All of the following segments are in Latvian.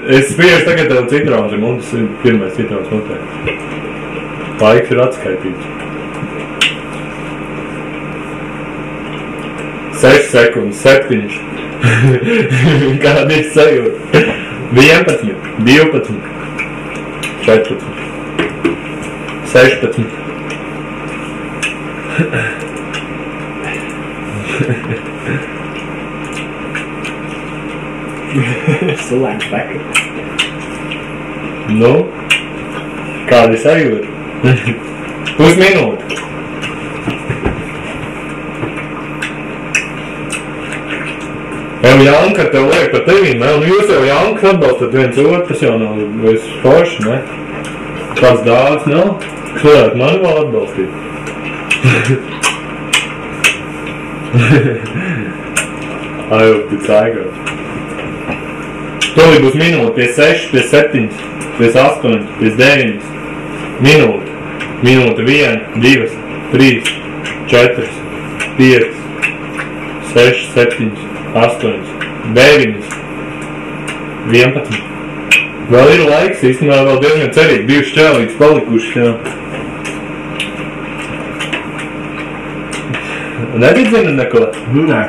Es spiežu tagad tev citrons, un tas ir pirmais citrons mutē. Laiks ir atskaitīts. 6 sekundes, 7. Kāda ir sajūta? 11, 12, 14, 16. Sulēns peka. Nu, kāda ir sajūta? Pusminūte. Jau Janka tev liek par tevīm, ne? Un jūs jau Janka atbalstat viens otru, tas jau nav vairs forši, ne? Kāds dāvs nav? Kas varētu mani vēl atbalstīt? Ai, tu caigā. Tolī būs minūte, pie 6, pie 7, pie 8, pie 9. Minūte. Minūte 1, 2, 3, 4, 5, 6, 7, 8, 9, 11. Vēl ir laiks, īstenībā vēl diezgan cerīgi. 2 šķēlītes palikušas, jā. Nebija neko? Nē.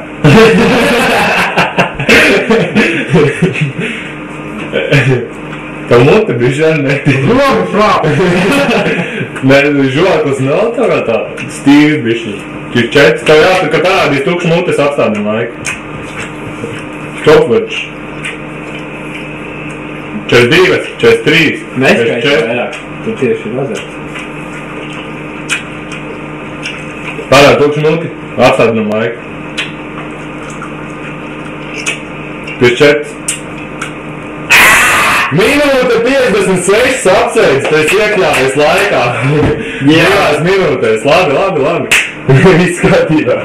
Tev mute bišķi netīk. Žokas rāp! Nē, žokas nav tā stīvi bišķi. 4, tev jāsaka, ka parādīs tukšu mutes apstādina laiku. Stopvačs. 42, 43, Neskaidrs vairāk. Tu tieši ir azarts. Parāda tukšu muti, apstādina laiku. 54. Minūte 56 apsveic, tu esi iekļāvies laikā. Jā, minūtēs. Labi. Viss skatībā.